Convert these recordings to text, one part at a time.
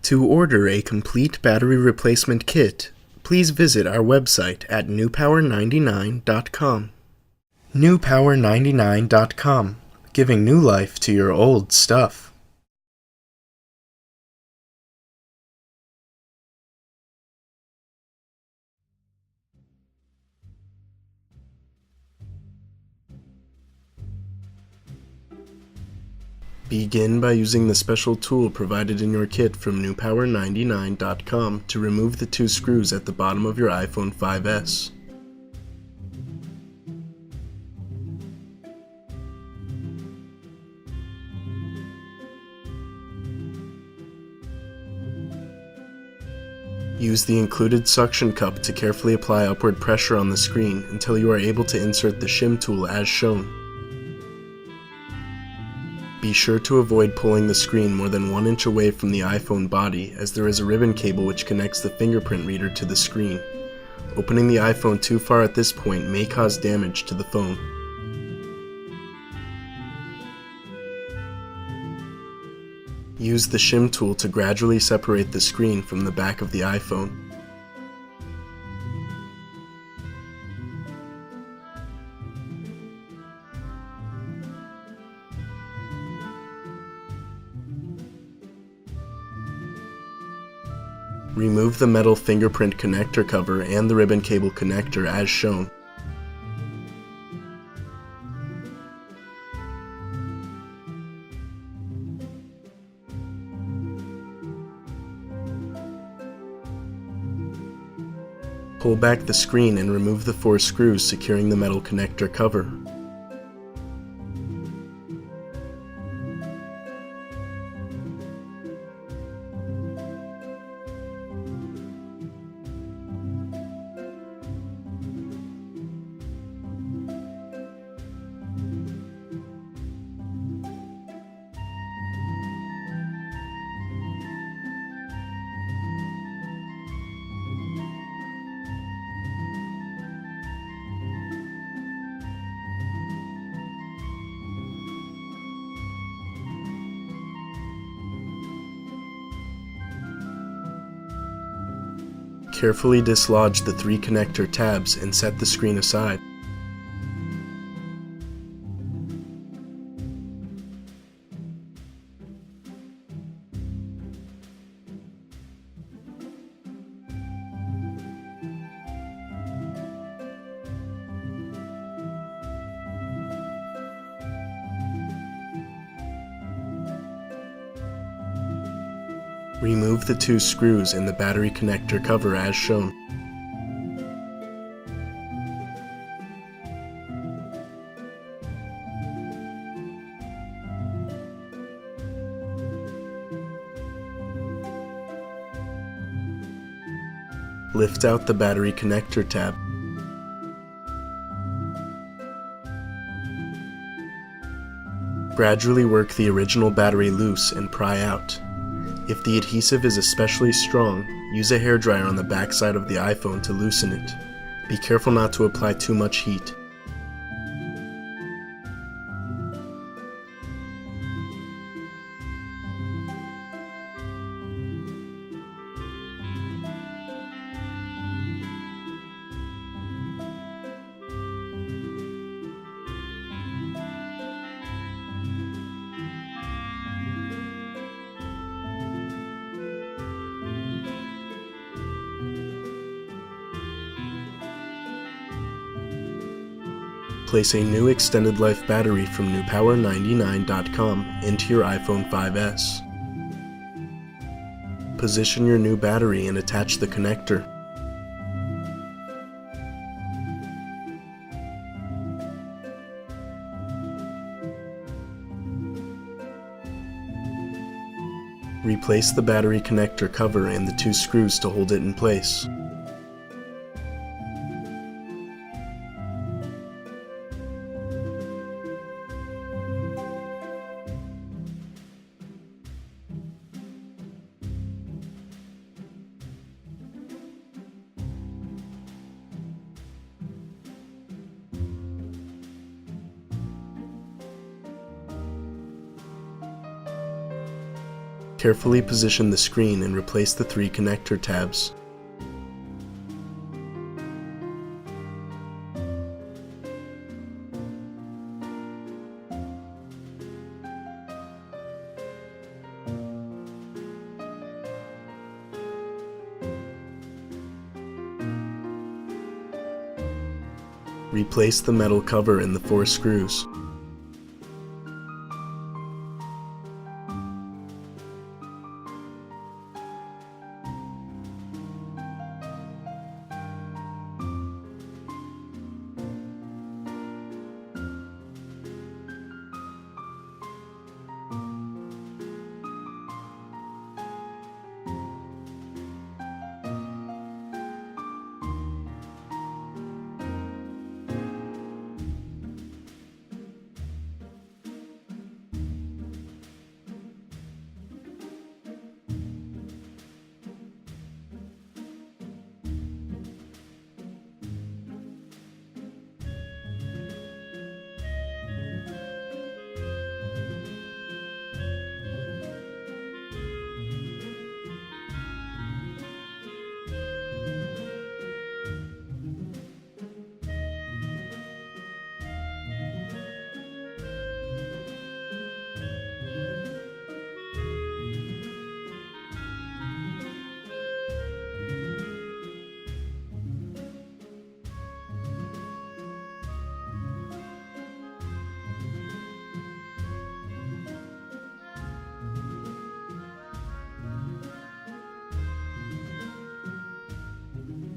To order a complete battery replacement kit, please visit our website at newpower99.com. newpower99.com, giving new life to your old stuff. Begin by using the special tool provided in your kit from newpower99.com to remove the two screws at the bottom of your iPhone 5S. Use the included suction cup to carefully apply upward pressure on the screen until you are able to insert the shim tool as shown. Be sure to avoid pulling the screen more than 1 inch away from the iPhone body, as there is a ribbon cable which connects the fingerprint reader to the screen. Opening the iPhone too far at this point may cause damage to the phone. Use the shim tool to gradually separate the screen from the back of the iPhone. Remove the metal fingerprint connector cover and the ribbon cable connector as shown. Pull back the screen and remove the 4 screws securing the metal connector cover. Carefully dislodge the 3 connector tabs and set the screen aside. Remove the 2 screws in the battery connector cover as shown. Lift out the battery connector tab. Gradually work the original battery loose and pry out. If the adhesive is especially strong, use a hairdryer on the back side of the iPhone to loosen it. Be careful not to apply too much heat. Place a new extended life battery from newpower99.com into your iPhone 5S. Position your new battery and attach the connector. Replace the battery connector cover and the 2 screws to hold it in place. Carefully position the screen and replace the 3 connector tabs. Replace the metal cover and the 4 screws.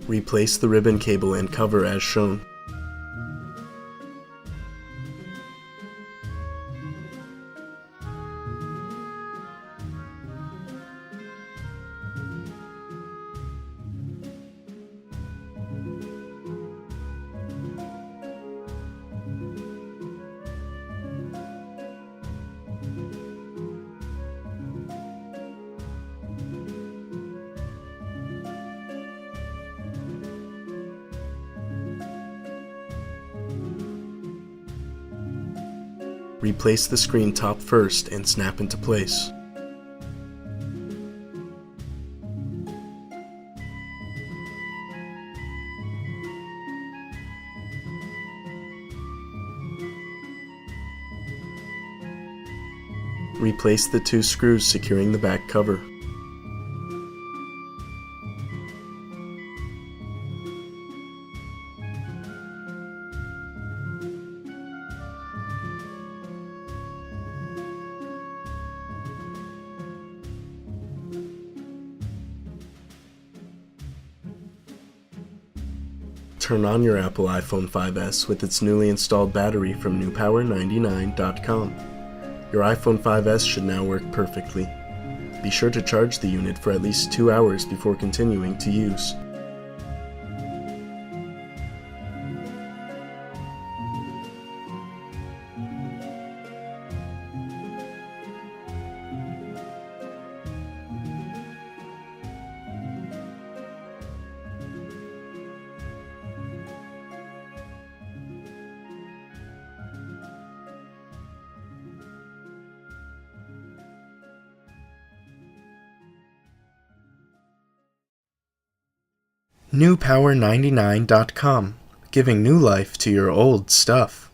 Replace the ribbon cable and cover as shown. Replace the screen top first and snap into place. Replace the 2 screws securing the back cover. Turn on your Apple iPhone 5S with its newly installed battery from newpower99.com. Your iPhone 5S should now work perfectly. Be sure to charge the unit for at least 2 hours before continuing to use. Newpower99.com, giving new life to your old stuff.